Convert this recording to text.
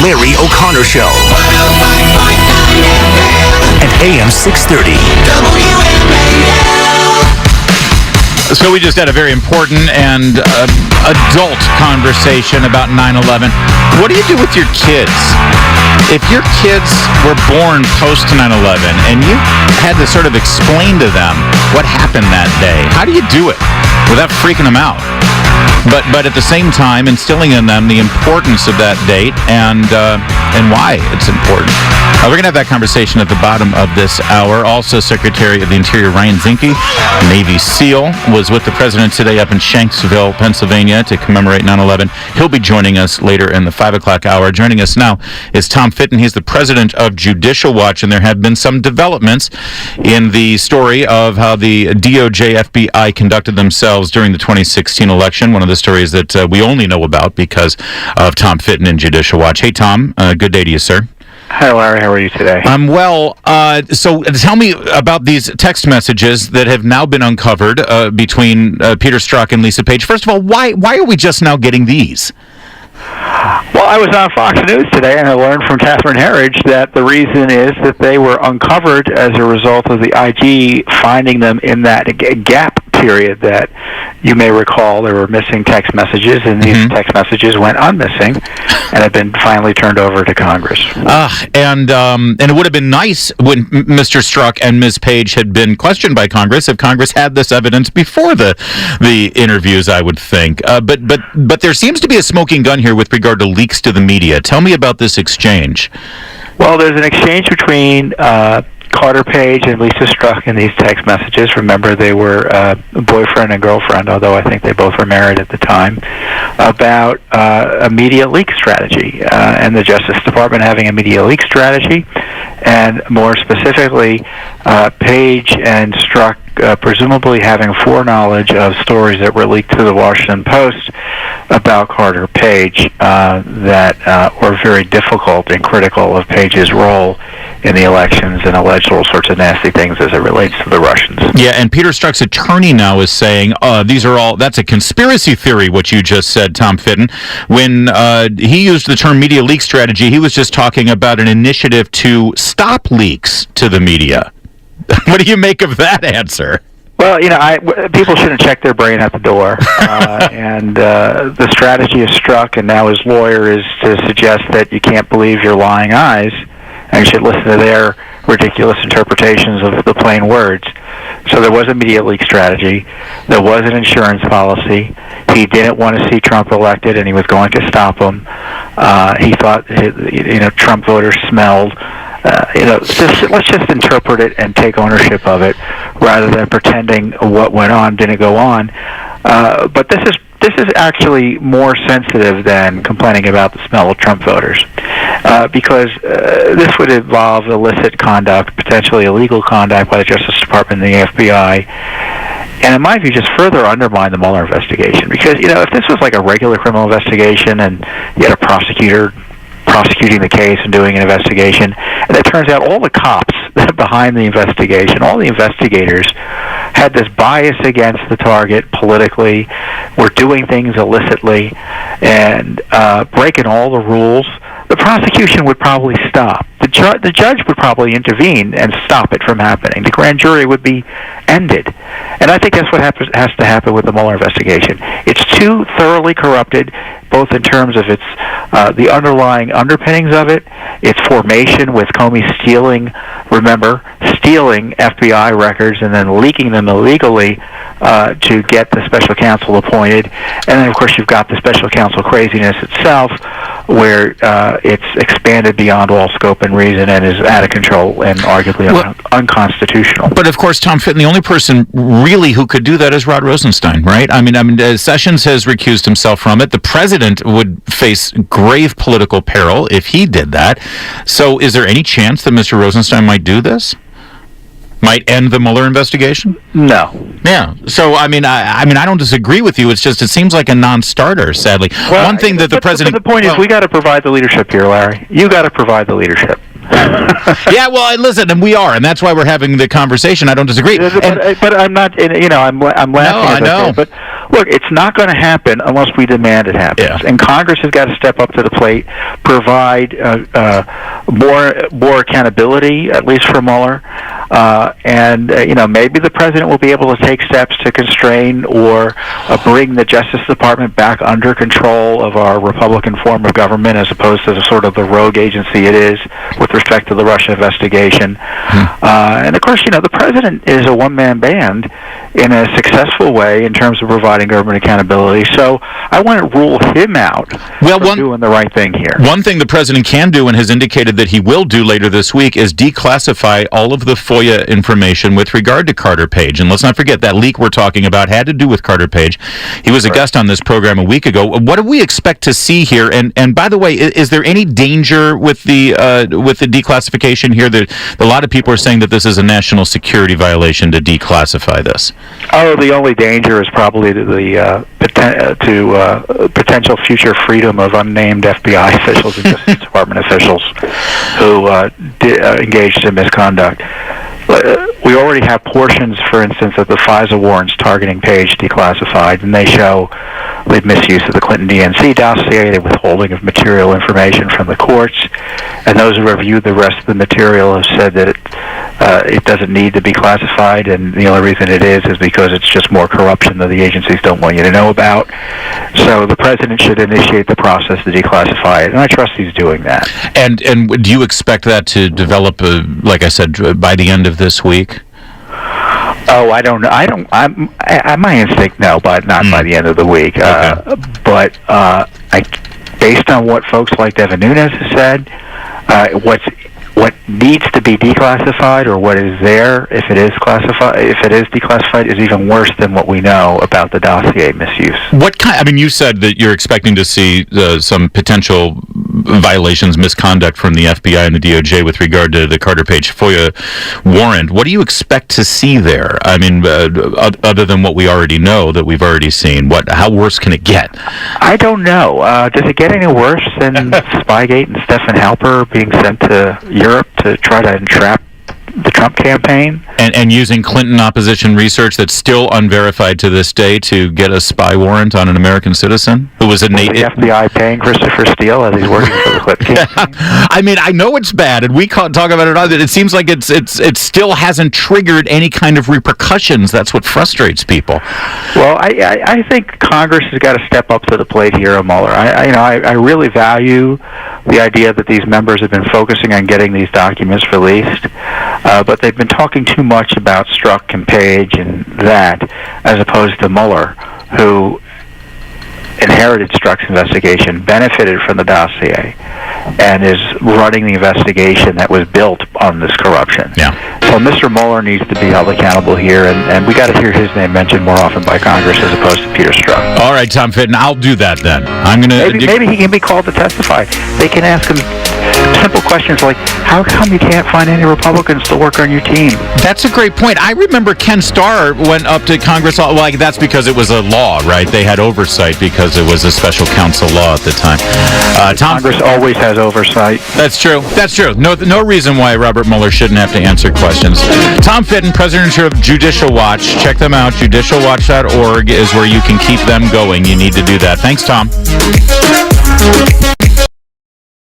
Larry O'Connor Show. 105.9 and AM 630. So we just had a very important and adult conversation about 9/11. What do you do with your kids? If your kids were born post 9/11 and you had to sort of explain to them what happened that day, how do you do it without freaking them out? But at the same time, instilling in them the importance of that date and why it's important. We're going to have that conversation at the bottom of this hour. Also, Secretary of the Interior Ryan Zinke, Navy SEAL, was with the President today up in Shanksville, Pennsylvania to commemorate 9/11. He'll be joining us later in the 5 o'clock hour. Joining us now is Tom Fitton. He's the President of Judicial Watch, and there have been some developments in the story of how the DOJ FBI conducted themselves during the 2016 election. One of the stories that we only know about because of Tom Fitton and Judicial Watch. Hey, Tom. Good day to you, sir. Hi, Larry. How are you today? I'm well. So tell me about these text messages that have now been uncovered between Peter Strzok and Lisa Page. First of all, why are we just now getting these? Well, I was on Fox News today, and I learned from Catherine Herridge that the reason is that they were uncovered as a result of the IG finding them in that gap period that you may recall there were missing text messages, and these text messages went unmissing and have been finally turned over to Congress. And it would have been nice when Mr. Strzok and Ms. Page had been questioned by Congress if Congress had this evidence before the interviews, I would think. But there seems to be a smoking gun here with regard to leaks to the media. Tell me about this exchange. Well, there's an exchange between Carter Page and Lisa Strzok in these text messages. Remember, they were boyfriend and girlfriend, although I think they both were married at the time, about a media leak strategy and the Justice Department having a media leak strategy, and more specifically, Page and Strzok presumably having foreknowledge of stories that were leaked to the Washington Post about Carter Page that were very difficult and critical of Page's role in the elections and alleged all sorts of nasty things as it relates to the Russians. Yeah, and Peter Strzok's attorney now is saying that's a conspiracy theory, what you just said, Tom Fitton. When he used the term media leak strategy, he was just talking about an initiative to stop leaks to the media. What do you make of that answer? Well, people shouldn't check their brain at the door. And the strategy of Strzok and now his lawyer is to suggest that you can't believe your lying eyes and you should listen to their ridiculous interpretations of the plain words. So there was a media leak strategy. There was an insurance policy. He didn't want to see Trump elected, and he was going to stop him. He thought, Trump voters smelled. Let's just interpret it and take ownership of it, rather than pretending what went on didn't go on. But this is actually more sensitive than complaining about the smell of Trump voters, because this would involve illicit conduct, potentially illegal conduct by the Justice Department and the FBI, and in my view, just further undermine the Mueller investigation. Because if this was like a regular criminal investigation and you had a prosecutor prosecuting the case and doing an investigation, and it turns out all the cops behind the investigation, all the investigators, had this bias against the target politically, were doing things illicitly, and breaking all the rules, the prosecution would probably stop. The judge would probably intervene and stop it from happening. The grand jury would be ended. And I think that's what has to happen with the Mueller investigation. It's too thoroughly corrupted, both in terms of its the underlying underpinnings of it, its formation with Comey stealing FBI records and then leaking them illegally to get the special counsel appointed. And then, of course, you've got the special counsel craziness itself, where it's expanded beyond all scope and reason and is out of control and arguably unconstitutional. But, of course, Tom Fitton, the only person really who could do that is Rod Rosenstein, right? I mean, Sessions has recused himself from it. The president would face grave political peril if he did that. So is there any chance that Mr. Rosenstein might do this? Might end the Mueller investigation? No. Yeah. So I don't disagree with you. It's just it seems like a non-starter. Sadly, one thing that the president. But the point is, we got to provide the leadership here, Larry. You got to provide the leadership. Yeah. Well, listen, and we are, and that's why we're having the conversation. I don't disagree. But I'm not. I'm laughing. No, I know. But look, it's not going to happen unless we demand it happens. Yeah. And Congress has got to step up to the plate, provide more accountability, at least for Mueller. And maybe the president will be able to take steps to constrain or bring the Justice Department back under control of our Republican form of government, as opposed to the sort of the rogue agency it is with respect to the Russia investigation. And of course, the president is a one-man band in a successful way in terms of providing government accountability. So I want to rule him out from doing the right thing here. One thing the president can do, and has indicated that he will do later this week, is declassify all of the FOIA information with regard to Carter Page. And let's not forget, that leak we're talking about had to do with Carter Page. He was a guest on this program a week ago. What do we expect to see here? And by the way, is there any danger with the declassification here? That a lot of people are saying that this is a national security violation to declassify this. Oh, the only danger is probably the potential future freedom of unnamed FBI officials and Justice Department officials who engaged in misconduct. We already have portions, for instance, of the FISA warrants targeting Page declassified, and they show the misuse of the Clinton-DNC dossier, the withholding of material information from the courts, and those who reviewed the rest of the material have said that it doesn't need to be classified, and the only reason it is because it's just more corruption that the agencies don't want you to know about. So the president should initiate the process to declassify it, and I trust he's doing that. And do you expect that to develop, like I said, by the end of this week? Oh, I don't know. My instinct, no, but not by the end of the week. Okay. But based on what folks like Devin Nunes has said, what needs to be declassified, or what is there if it is declassified, is even worse than what we know about the dossier misuse. What kind? I mean, you said that you're expecting to see some potential violations, misconduct from the FBI and the DOJ with regard to the Carter Page FOIA warrant. What do you expect to see there? I mean, other than what we already know, that we've already seen, how worse can it get? I don't know. Does it get any worse than Spygate and Stephen Halper being sent to Europe to try to entrap the Trump campaign? And using Clinton opposition research that's still unverified to this day to get a spy warrant on an American citizen who was a native. The FBI paying Christopher Steele as he's working for the Clinton campaign? I mean, I know it's bad, and we can't talk about it all. It seems like it still hasn't triggered any kind of repercussions. That's what frustrates people. Well, I think Congress has got to step up to the plate here on Mueller. I really value the idea that these members have been focusing on getting these documents released, but they've been talking too much about Strzok and Page and that, as opposed to Mueller, who inherited Strzok's investigation, benefited from the dossier, and is running the investigation that was built on this corruption. Yeah. So Mr. Mueller needs to be held accountable here, and we got to hear his name mentioned more often by Congress as opposed to Peter Strzok. All right, Tom Fitton, I'll do that then. I'm gonna maybe he can be called to testify. They can ask him simple questions like, how come you can't find any Republicans to work on your team? That's a great point. I remember Ken Starr went up to Congress. Well, that's because it was a law, right? They had oversight because it was a special counsel law at the time. Congress always has oversight. That's true. That's true. No reason why Robert Mueller shouldn't have to answer questions. Tom Fitton, president of Judicial Watch. Check them out. JudicialWatch.org is where you can keep them going. You need to do that. Thanks, Tom.